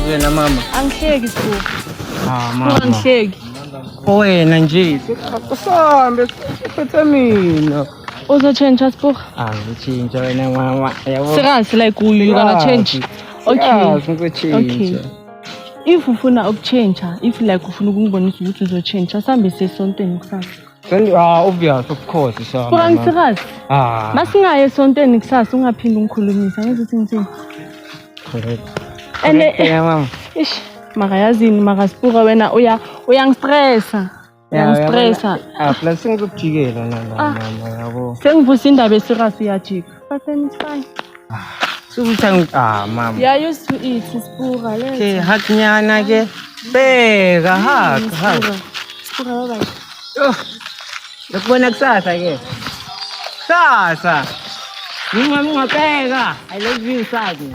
wena mama? Angihleki Sipho. Mama. Angihleki. Wena nje. Kusambe siphethe mina. Uzotshentsha Sipho? Ngitshintsha wena mama. Yabo. Seriously like you gonna change? Okay. Ngikutshintsha. If ufuna ukuchange, if like ufuna ukungibonisa ukuthi uzochange, sambe sesontweni kusasa. Obvious, of course, so. Kurang serious. Masingaye esontweni kusasa ungaphindi ungikhulumisa ngizothi ngithini. Correct. And mama. Ish, makayazini makasipura wena uyangistressa. Uyangistressa. Plus ngikujikela mama yabo. Sengivusa indaba eserious iyajika. But then it's fine. Mama. Yeah, used to eat Sipura. Okay, haknyana ke. Beka hak. Sipura bye. Nakubona kusasa ke. Sasa. Ngingabheka. I love you Sadi.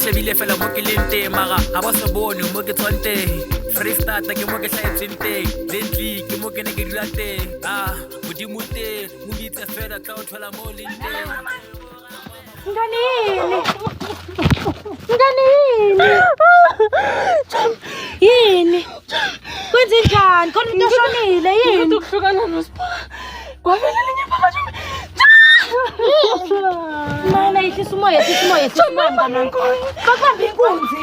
Shebile fela mo ke lente mara ha ba se bone mo ke tshwante freestyle ke mo ke hlaetseng teng lentli ke mo ke ne ke dula teng modimo teng mo bitse fela tla o thola mo lente Nganini yini kwenze njani khona umuntu oshonile yini Ukuhlukana noSipho. Kwavela linye phakathi. Mana ihlisa umoya mntwana. Bakubamba inkunzi.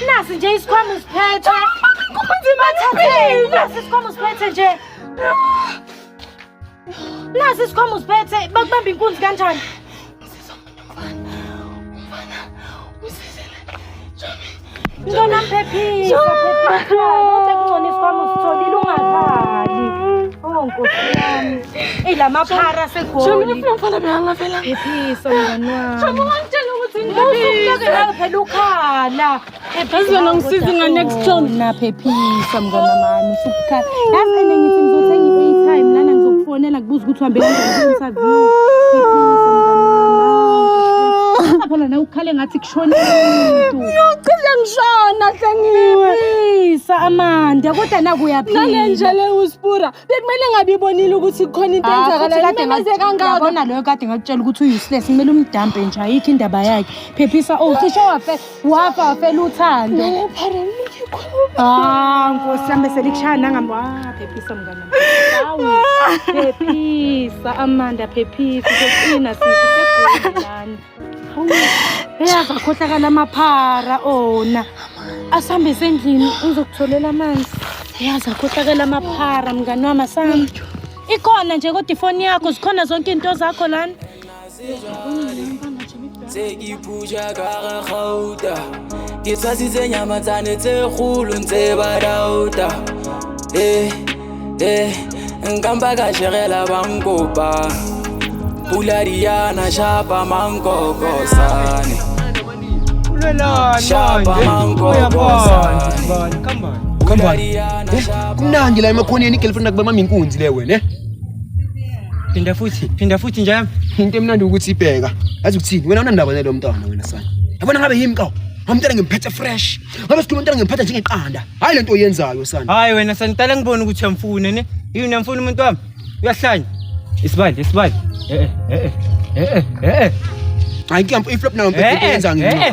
Nasi nje isikhwama usiphethe. Nasi isikhwama usiphethe nje. Nasi isikhwama usiphethe bakubamba inkunzi kanjani? Ngona phephisa. Kodwa kungcono isikhwama usitholile ungadlali. Nkosi yami. Lamaphara segoli. Ngifuna ngifana bengavela. Phephisa mngani wami. Ungangitshela ukuthi Ngeke nawe phela ukhala. Azizona ngisiza nga-next time. Na phephisa mngani wami usukukhala. Yazi ene ngithi ngizothenga i-airtime lana ngizokufonela kubuza ukuthi uhambe kanjani ku-interview. Phephisa mngani wami. Phela na ukhale ngathi kushona umuntu. Ngiyocela ngishona hlengiwe. Phephisa Amanda kodwa naku uyaphila. Nale le uSipura. Bekumele ngabe ibonile ukuthi kukhona into enzakala imemeze kangaka. Yabona loyo kade ngakutshela ukuthi useless kumele umdampe nje ayikho indaba yakhe. Phephisa cishe wafela uthando. Nkosi yami selikushaya nangamba. Phephisa mngani wami. Hawu. Phephisa Amanda phephisa soqina sithi segolani. Eyaza khohlakala amaphara ona. Asambe sendlini uzokutholela amanzi. Eyaza khohlakala amaphara mngani wami asambe. Ikhona nje kodwa ifoni yakho zikhona zonke into zakho lana. Sekiphuja ka gauta ke tsasitse nyamatsane tse khulu ntse ba dauta nkamba ka jegela bankopa pula diana shapa mankoko sane shapa mankoko sane Kambani. Kumnandi la emakhoneni igirlfriend akubamba inkunzi le wena Phinda futhi njami. into emnandi ukuthi ibheka yazi ukuthini wena unandaba nalo mntwana wena sana yabona ngabe yimi kawo amntwana ngimphethe fresh ngabe sikhuluma umntwana ngimphethe njengeqanda hayi lento oyenzayo sana Hayi wena sanitala ngibona ukuthi uyamfuna ne. Yini uyamfuna umuntu wami? Uyahlanya. Isibali. hayi ngiyamfuna iflop nayo mphezulu yenza ngini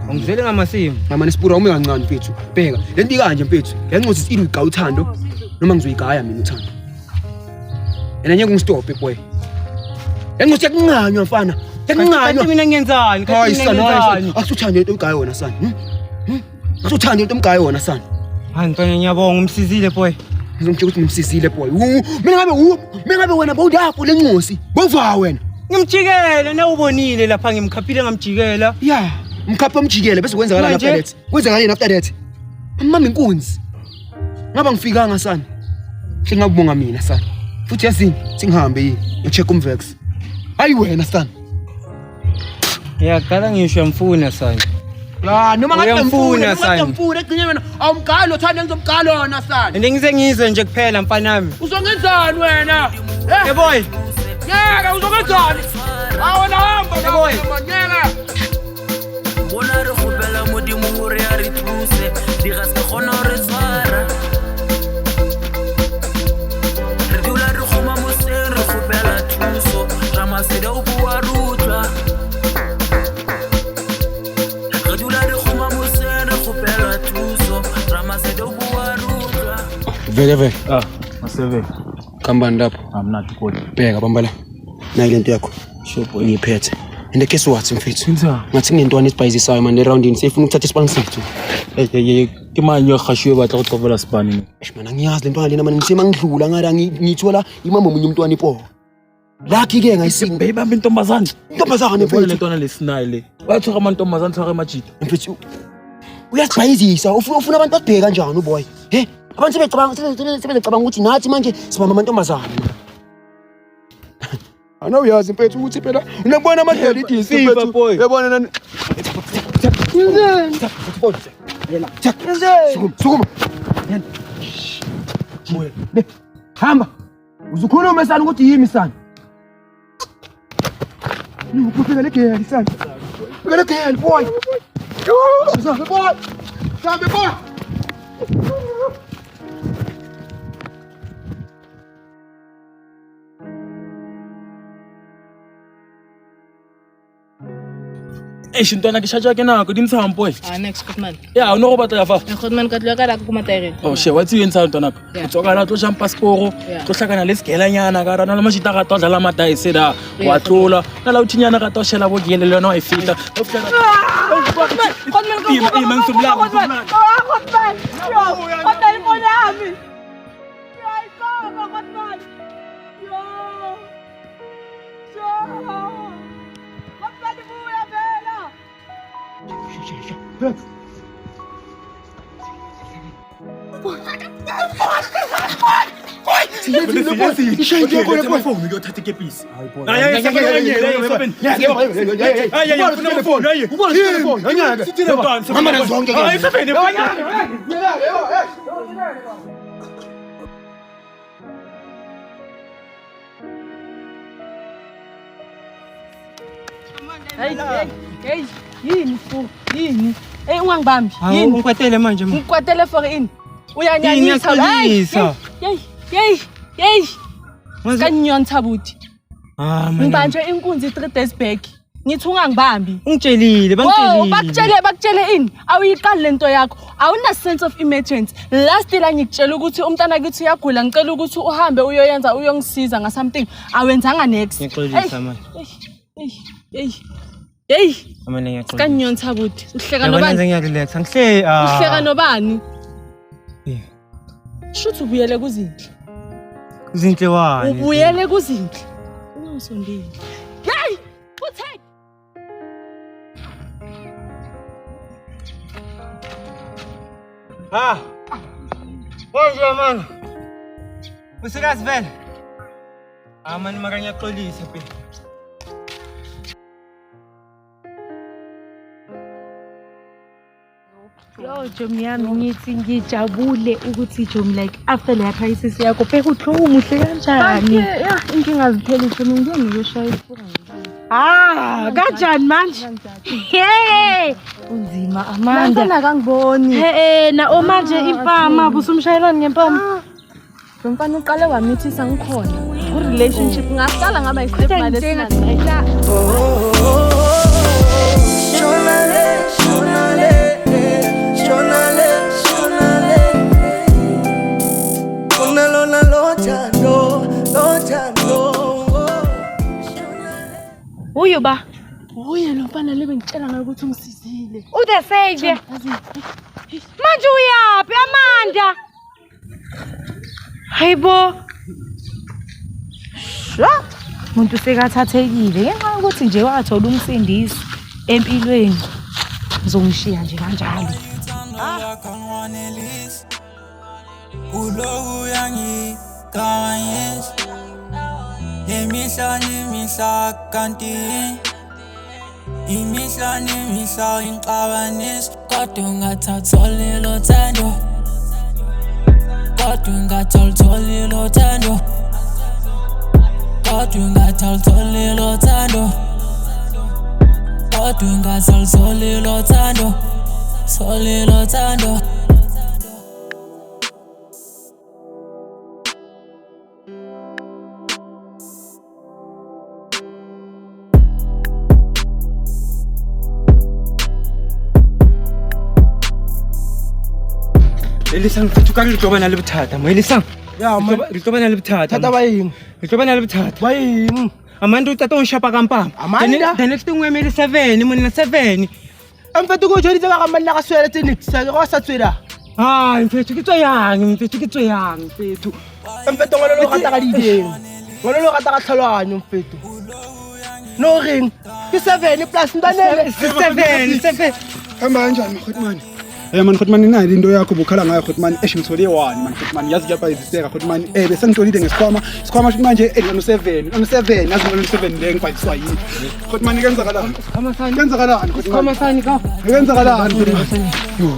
Ungizele ngamasimo. mama nesipura ume kancane mfethu bheka lento ikanje mfethu yancoza isithi iqa uthando noma ngizoyigaya mina uthando yena ngeke ngistophe boy yancoza yakunqanywa mfana yakunqanywa Mina ngiyenzani? hayi sana akusuthande into ugayo wena sana Ngizothanda into omgayo wona sana. Hayi mntwana ngiyabonga umsizile boy. Ngizomtshela ukuthi ngimsizile boy. Mina ngabe wena bawudapho lencosi. Bova wena. Ngimjikela na ubonile lapha ngimkhaphile ngamjikela. Yeah, mkhapha umjikela bese kwenzakala after that. Kwenzakaleni after that? Mama inkunzi. Ngaba ngifikanga sana. Hle ngabonga mina sana. Futhi yazini singihambe yini. Ngicheck umvex. Hayi wena sana. Ngiyaqala ngisho yamfuna sana. Ya noma ngabe Uyamfuna, ngimfuna egcine wena awumgalo thanda ngizomgalo wona sana. Ngize ngizwe nje kuphela mfana wami. Uzongenzani wena? Hey boy. Nyaka uzongenzani? Awona hamba boy. Nyaka. Bona re gopela modimo hore a re thuse di ga se gona re tshwara re dula re goma moseng re gopela thuso Ramasedi o bua rutla re dula re goma moseng re gopela thuso Ramasedi o bua rutla Vele. Maseve. Kambani lapho. Amnathi kodwa. Bheka bambala. Nayi lento yakho. Sure boy. Ngiphethe. And guess what mfethu? Ngitha. Ngathi nginentwana esibhayizisayo man eroundini sefuna ukuthatha isipangisethu. Ke manje ukhashiwe batla ukucovela sibani. Mana ngiyazi lento ngalena man ngisema ngidlula ngara ngithola imama omunye umntwana ipo. Lakhi ke ngayisinga. Beyibamba intombazana. Intombazana Mfethu mfethu. lentwana lesinayi le. Bayathoka amantombazana thoka emajita. Mfethu. Uyasibhayizisa ufuna abantu bakubheka kanjani uboy? He? Abantu sebecabanga ukuthi nathi manje sibamba amantombazana. Ana uyazi mfethu ukuthi phela unabona amadoda idisi mfethu. Uyabona nani? Yena. Sukuma. Hamba. Uzukhuluma sana ukuthi yimi sana. Ukufika legeli sana. Fika legeli boy. Yo, boy. Sambe boy. Shintwana ke shaja ke nako di ntsampo Next Goodman. Ya o no go batla fa. Goodman ka tloka ra kuma tayere. Oh she what's you ntsa ntwana ka. Tsoka la tlo jump passport tlo hlakana le skela nyana ka rana le mashita ga tlo dlala mata e seda wa tlola na la uthinyana ka toshela bo gele le no e fita. Goodman Goodman Goodman. Yo, hotel mo na ami. Ay ko, Goodman. Yo. Goodman mo ya bela. Hey, yini? Hey, ungangibambi. Yini ungikwatele manje ma? Ngikwatele for ini. Uyanyanyisa. Hey. Kanyontha buthi. Ngibanjwe inkunzi 3 days back. Ngithi ungangibambi. Ungitshelile, Bakutshele ini? Awuyiqali lento yakho. Awuna sense of emergency. Last la ngikutshela ukuthi umntana kithi uyagula ngicela ukuthi uhambe uyoyenza uyongisiza nga something. Awenzanga next. Ngixolisa manje. Hey. Amane ngiyaqolisa. Kanyontha buthi. Uhleka Nobani nobani? ngiyarelax. Angihle Uhleka nobani? Yeah. Shuthi ubuyele kuzinhle. Izinhle wani? Ubuyele kuzinhle. Ungasondeli. Hey! Uthek. Bonjour man. Usikazi vele? Man maka ngiyaxolisa phela. Yo, Jomi yami ngithi ngijabule ukuthi Jomi like after le crisis yakho phela uhloko umuhle kanjani? Yeah, inkinga ziphela Jomi ngiyeshaya ifuna. Kanjani manje? Hey! Unzima Amanda. Manje akangiboni. Na manje impama busumshayelani ngempama. Lo mfana uqale wamithisa ngikhona. Ku relationship ngaqala ngaba istep manje sina. Uyo ba? Uye lo mfana lebe ngitshela ngayo ukuthi ungisizile. Ude save. Manje uyaphi Amanda? Hayibo. Umuntu sekathathekile ngenxa yokuthi nje wathola umsindisi empilweni. Ngizongishiya nje kanjalo. Ulohu yangiganyisa Imihla kanti Imihla ingixabanisa Kodwa ungathatha lelo thando Kodwa ungathatha lelo thando Kodwa ungathatha lelo thando Kodwa ungathatha lelo thando Solelo thando Elisang mfethu ka re tlo bana le bothata mo Elisang. Ya man. Re tlo bana le bothata. Thata ba eng? Re tlo bana le bothata. Ba eng? Amanda o tata o shapa ka mpama. Amanda? The next thing we made 7 monna 7. Mfethu ko jodi tsa ka manna ka swele tse nix sa go sa tswela. Ah, mfethu ke tswa yang mfethu. Mfethu ngolo lo gata ka dideng. Ngolo lo gata ka tlhaloganyo mfethu. No ring. Ke 7 plus ntanele. 7. Hamba kanjani Khotman? Man Khotman inayo into yakho bukhala ngayo Khotman ngithole 1 man Khotman yazi kuyapayiziseka Khotman bese ngitolile ngesikhwama manje no 7 yazi no 7 le ngifayiswa yini Khotman kenzakalani kenzakalani Khomasani ka. kenzakalani yo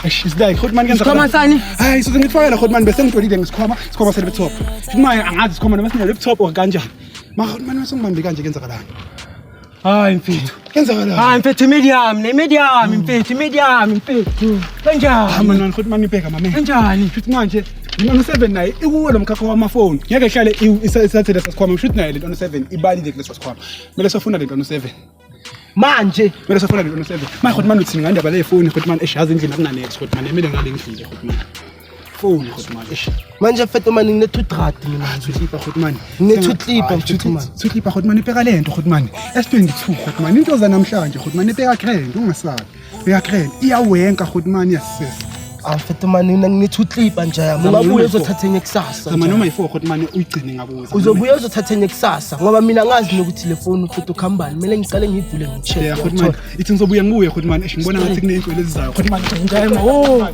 ashizidai Khotman kenzakalani Khomasani. hayi so ngifakela Khotman bese ngitolile ngesikhwama se laptop manje angazi isikhwama noma sine laptop or kanjani ma Khotman masengibambe kanje kenzakalani Hayi mfethu. kenzakalani Hayi mfethu medium mfethu. Kanjani? Manje Khotman ibheka mama Kanjani? Futhi manje no 7 naye ikuwo lo mkhakha wamafoni ngeke ehlale isathe lesikhwama futhi naye le 7 ibalile kuleso sikhwama mele sofuna le 7 manje mele sofuna le 7 manje Khotman uthi ngandaba le phone Khotman eshazi indlela kunanex Khotman emile ngale ngidlile Khotman phone Khotman manje mfethu mani ngine 2 drad mina Khotman Khotman ngine 2 clipper mfethu mani Khotman Khotman ibheka lento Khotman S22 Khotman into za namhlanje Khotman ibheka grand ungasabi bheka grand iyawenka Khotman yasisa mfethu mani ngine 2 clipper nje yami ungabuye uzothatha ngekusasa sama noma i4 Khotman uyigcine ngabuza uzobuye uzothatha ngekusasa ngoba mina ngazi nokuthi le phone mfethu khambani kumele ngiqale ngivule ngicheck yeah Khotman ithi ngizobuya ngibuye Khotman ngibona ngathi kuneyinhlelo ezizayo Khotman njalo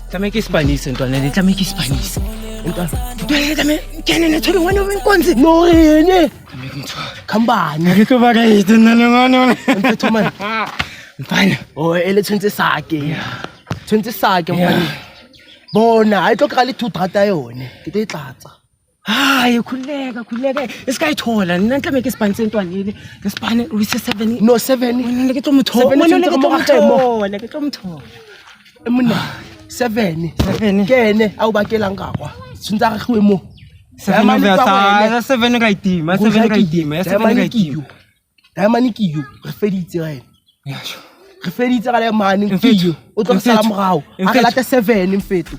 Tlameke ispanise ntwana le tlameke ispanise. Ntwana kene nethole ngwana wenkonzi. no yene khambani Ke tlo ba ka ite nna le ngwana. mfethu mani Mfana. oh ele 20 sake mfana bona hayi tlo le 2 drad yone ke tlo itlatsa Hayi khuleka. Isikayithola nina tlameke ispanise ntwana le. Lesipane o ise 7. no 7 Wena ke tlo motho. Ke tlo motho. emona 7 7. kene awubakela ngakwa sintsa re khwe mo 7 ka itima. Diamond ke you re feditse wena re feditse ka le mani ke you o tlo sala morao a re lata 7 mfethu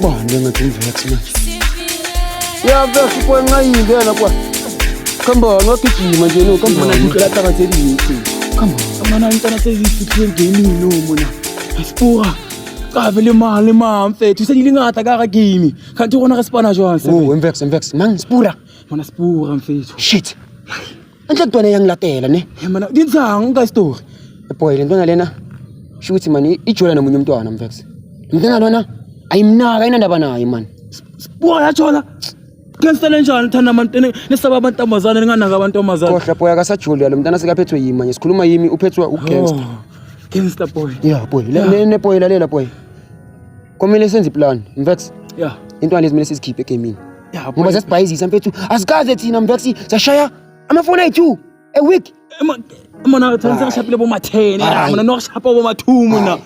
bande ngathi Vex manje ya Vex kwa ngayingena kwa khamba ngagijima nje no khamba ngikela taba tse dintsi khamba amana intana tse zifitile gaming no mona asipura ka vele mali mfethu se di ngata ka ga game kanti gona re spana jwang se oh Mvex mang spura mona spura mfethu shit anhle kutwana yangilatela ne mana ditsang ka story boy lentwana lena shuthi mani ijola nomunye umntwana Mvex mntana lona ayimnaka inandaba naye man spura yajola Kensele njani thana mantene nesaba abantamazana ninganaka abantomazana Kohla boy akasajulia lo mntana sekaphethwe yima nje sikhuluma yimi uphethwe ugangster Gangster boy yeah boy le boy lalela boy komele senze plan Mvex yeah into alezi mele sizikhiphe egamini yeah ngoba sasibhayizisa mfethu asikaze thina Mvex sashaya amafoni ayi2 a week mona tsanza shapile bo ma10 mona no shapa bo ma2 mona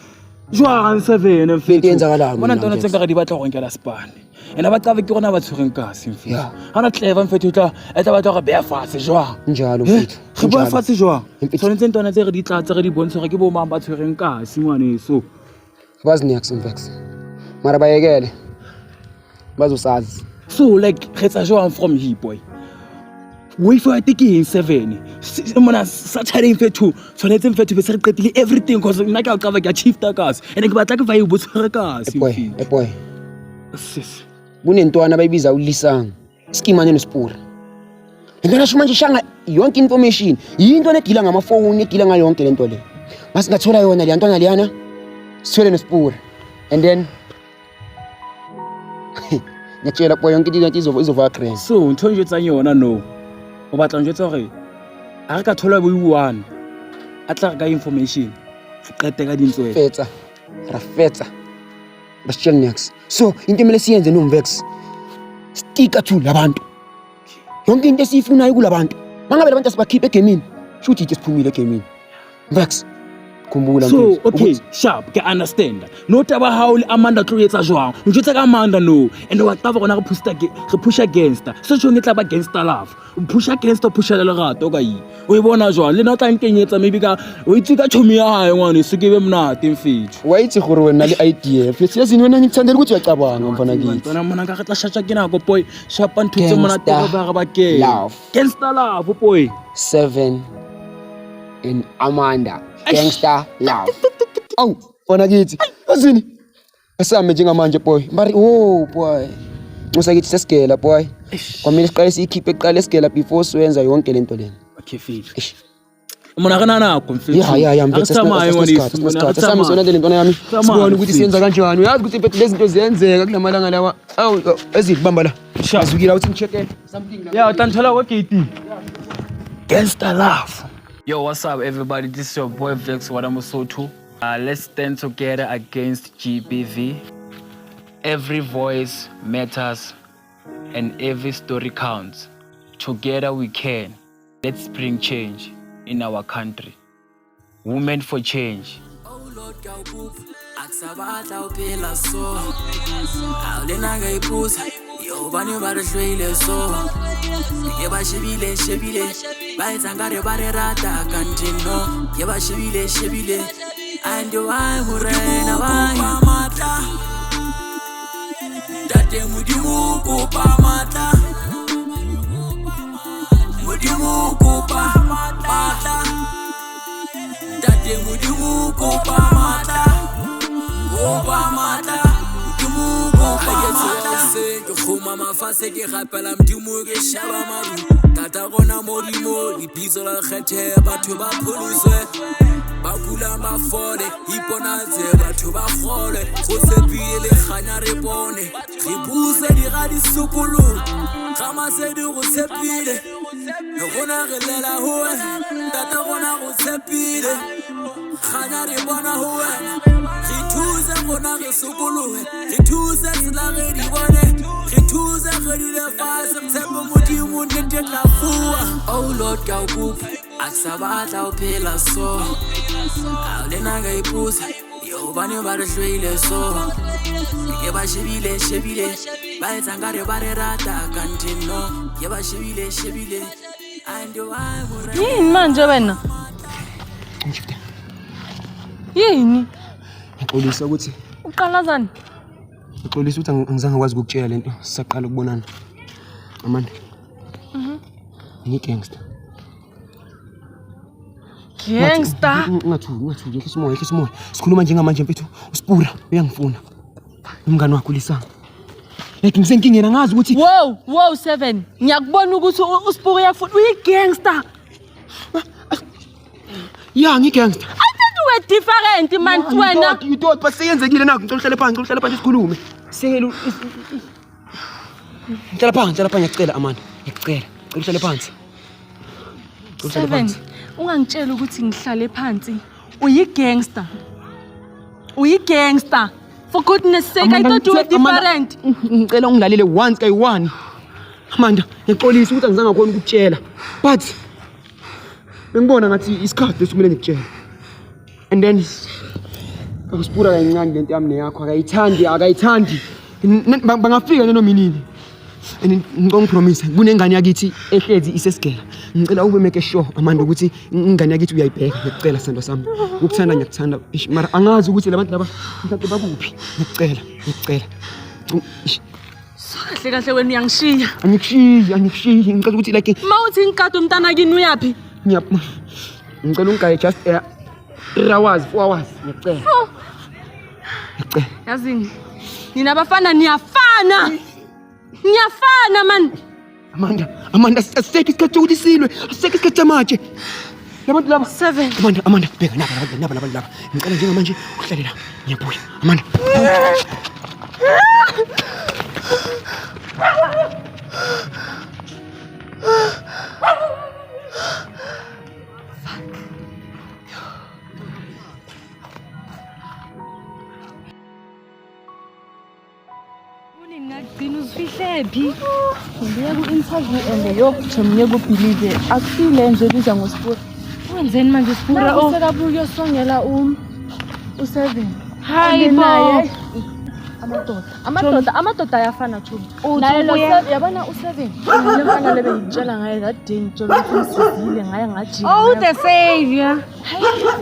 jwa 7 mfethu yenzakalanga mona ntona tsenga ga di batla go nkela spane ena ba tsabe ke gona ba tshogeng kasi mfethu ana clever mfethu tla eta batla go beya fatshe jwa njalo mfethu ge bo fatshe jwa tsone ntona tse re di tlatse re di bontsha ke bo mang ba tshogeng kasi ngwane so bazi next Mvex mara bayekele bazosazi So like getsa jwang from here boy. Wait for I think in 7. Mona Saturday fethu. Tshwanetse mfethu be se re qetile everything because nna ka qaba ke chief takas. And ke batla ke va ibotshware kasi. Boy. Sis. Kunentwana bayibiza ulisang. Skimane noSpura. Ngena sho manje shanga yonke information. Yinto nedila ngamafoni, edila ngayo yonke lento le. Masingathola yona le ntwana liyana. Sithole noSpura. And then ngiyatshela boy yonke into izova crazy. So ntho nje tsa yona no. O batla nje tsa hore a re ka thola boiwana. A tla ga information. Qete ka dintswe. Rafetsa. Basitshela next. So into emele siyenze noMvex. Stika to labantu. Yonke into esifunayo kulabantu. Mangabe labantu asibakhiphe egamini. Shuthi ke siphumile egamini. Vex. Khumbula So okay, sharp, ke understand. No taba how le Amanda tlo etsa jwang. O ntse ka Amanda no. And wa taba gona re push against. So tshong e tla ba against love. Push against o push le lerato ka yi. O e bona jwang. Le na tla nkenyetsa maybe ka o itse ka chomi ya hae ngwane se ke be mnate mfethu. Wa itse gore wena le idea. Fetsi ya sini wena ngitsandela ukuthi uyacabanga mfana kithi. Tsana mona ka tla shatsha ke nako boy. Sharp ntutse mona taba ba ba ke. Against love boy. 7 in Amanda. Gangster love. Oh, fona kithi. Asini? Asame njengamanje boy. Mari boy. Musa kithi sesigela boy. Kwamele siqale sikhiphe eqale sigela before siwenza yonke lento lena. Okay fethu. Mona kana nakho mfethu. Yeah, mfethu. Sami sona le ntwana yami. Sibone ukuthi siyenza kanjani. Uyazi ukuthi mfethu lezi zinto ziyenzeka kulamalanga lawa. Awu ezibamba la. Azukila uthi ngicheck something la. Yeah, utanthola kwa gate. Gangster love. Yo, what's up, everybody? This is your boy Vex Wadamusotho. Let's stand together against GBV. Every voice matters and every story counts. Together we can. Let's bring change in our country. Women for change. Oh Lord, akusabadla uphela so. Awulena ngayiphuza. Yo bani barishwele so. Yeba shebile. Baitsangare bare rata kantino. Yeba shebile. And you I murena wa mata. Date mudimu kupa mata. Mudimu kupa mata. Date mudimu kupa mata. Kupa mata. Mudimu kupa mata. Ke khoma mafase ke gapela mdimu ke shaba maru. Tata gona modimo dipitso la kgethe batho ba pholiswe ba kula ba fole iponaze batho ba gole go sepile khanya re bone re buse di ga di sukulu kama se di go sepile gona re lela ho tata gona go sepile khanya re bona ho re thuze gona re sukulu re thuze tsela re di bone re thuze re di le fase mtsembo modimo nete la fuwa. Oh Lord ka ukuphi akusabadla uphela so awulena ngayiphuza yo bani barishwele so yeba shebile baitsangare bare rata kantino yeba shebile and why Yini manje wena? Yini? Ngixolisa ukuthi Uqalazana? ngixolisa ukuthi angizange kwazi ukukutshela lento sisaqala ukubonana. Amanda. Ngigangster. Gangster? Ungathuki ikhisimoya. Sikhuluma njengamanje mfethu uSpura uyangifuna. Umngani wakho ulisanga. Like ngisenkingena ngazi ukuthi Wow 7. Ngiyakubona ukuthi uSpura uyafuna uyigangster. Yeah, ngigangster. I thought you were different man wena. You thought but seyenzekile nakho ngicela phansi sikhulume. Sengelo Ngicela phansi ngiyacela Amanda. Ngicela uhlale phansi. 7. Ungangitshela ukuthi ngihlale phansi. Uyigangster. For goodness sake, I thought you were different. Ngicela ungilalele once kayi1. Amanda, ngixolisa ukuthi angizange khona ukutshela. But ngibona ngathi isikhathi esimele ngikutshela. And then uSpura kayincane lento yami neyakho akayithandi. Bangafika noma inini. And ngicongpromise kunengane yakithi ehlezi isesigela. Ngicela ube make sure Amanda ukuthi ingane yakithi uyayibheka ngicela sando sami. Ukuthanda ngiyakuthanda mara angazi ukuthi labantu laba mhlawumbe bakuphi. Ngicela. kahle kahle wena uyangishiya Angikushiyi ngicela ukuthi like mawuthi ngikade umntana kini uyaphi ngicela ungaye just 3 hours 4 hours ngicela yazini nina abafana niyafana man Amanda aseke isikhathi ukuthi silwe aseke isikhathi manje labantu laba 7 Amanda bheka naba ngicela njengamanje uhlale la ngiyabuya Amanda Ngagcina uzifihlephi ngiya ku-interview and yokujomye kubhilive akusile nje biza ngosipura wenzeni manje sipura usekabuka uyosongela u7 hayi naye bo amadoda ayafana Thubi Uthi naye lo ubuye- yabona u7 le mfana lebe ngitshela ngaye that day ngitshela ukuthi ngisizile ngaye ngajima oh the savior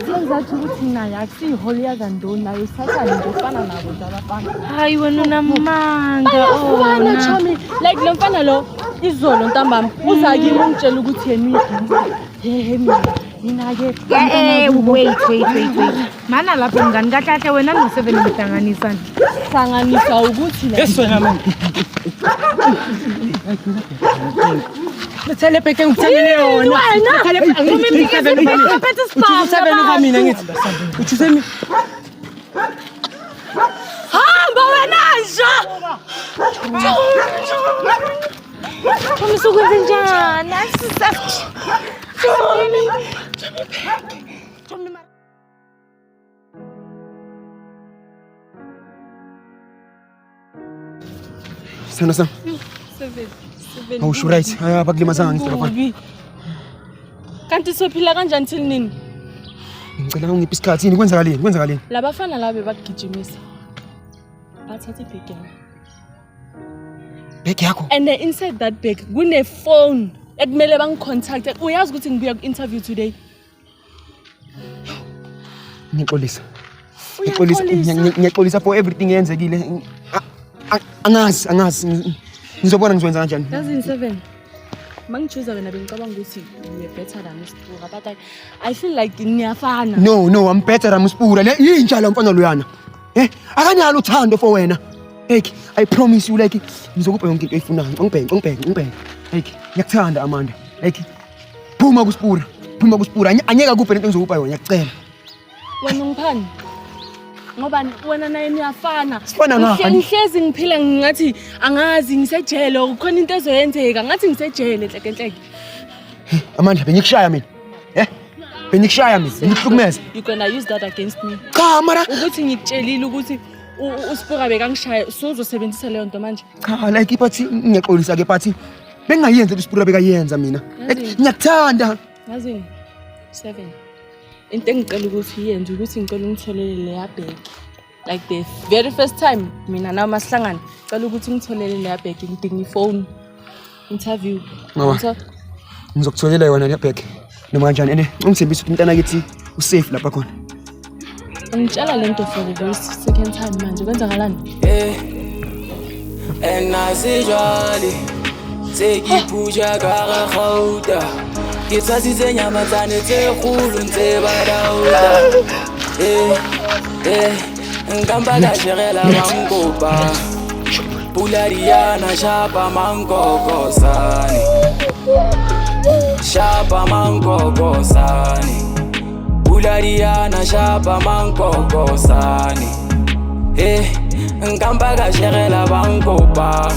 senzathi ukuthi naye akusiyiholi yakandoni naye usathane nje ufana nabo nje abafana hayi wena unamanga ufana chomi like lo mfana lo izolo ntambama uza kimi ungitshela ukuthi yena mina-ke wait mana lapho mngani kahle wena no7 ngihlanganisa hlanganisa ukuthi Lethele bheke ngithelele yona. hamba wena nja Umsukwenze njani Sana sana. 7 Awusho right. Abakulimazanga ngicela mfana. kanti sophila kanjani thini nini Ngicela ungiphi isikhathi yini kwenzakaleni? labafana labe bakugijimisa bathatha ibhegi yami Bheki yakho. and inside that bag kune phone ekumele bangicontact uyazi ukuthi ngibuya ku-interview today Ngixolisa. Uyaxolisa. Ngiyaxolisa for everything eyenzekile. Angazi. Ngizobona ngizwenza kanjani. yazini 7 mangichuza wena bengicabanga ukuthi you're better than Sipura but I feel like niyafana No, I'm better than Muspura. Le yinja lo mfana loyana. Akanyalo uthando for wena. Hey, I promise you like ngizokupha yonke into oyifunayo. Ngibheke. Hey, ngiyakuthanda Amanda. Like phuma kuSpura. Anyeka kuphe lento ngizokupha yona, ngiyacela. wena ungiphani ngoba wena naye niyafana Sifana ngani? ngihlezi ngiphila ngathi angazi ngisejele kukhona into ezoyenzeka ngathi ngisejele enhleke Amanda, bengikushaya mina. Bengikuhlukumeza. you gonna use that against me Cha mara. ukuthi ngikutshelile ukuthi uSipura bekangishaya usuzosebenzisa leyo nto manje Cha like ipathi ngiyaxolisa ke pathi. Bengayenza uSpura bekayenza mina. Ngiyakuthanda. yazini 7 into engicela ukuthi yenze ukuthi ngicela ungitholele leya bag like the very first time mina nawe masihlangana ngicela ukuthi ngitholele leya bag ngidinga ifone interview Ngawa. Ngizokutholela yona le bag. Noma kanjani ungithembisa ukuthi umntana kithi usafe lapha khona. ngitshela lento for the very second time manje kwenzakalani enasijwali sekiphusha karagauta ke tshasitse nyamatsane tse kgolo ntse ba dauta nkamba ka shegela bankopa pulariana shapa mankokosane pulariana shapa mankokosane nkamba ka shegela bankopa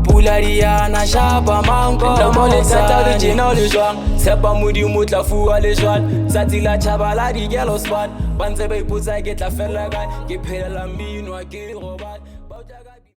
pulariana shapa mankokosane le tjena le jwang tshepa modimo tla fuwa le jwang tsatsi la tjhaba la digelo spot ba ntse ba ipotsa ke tla fela kae ke phelela mmino ke robala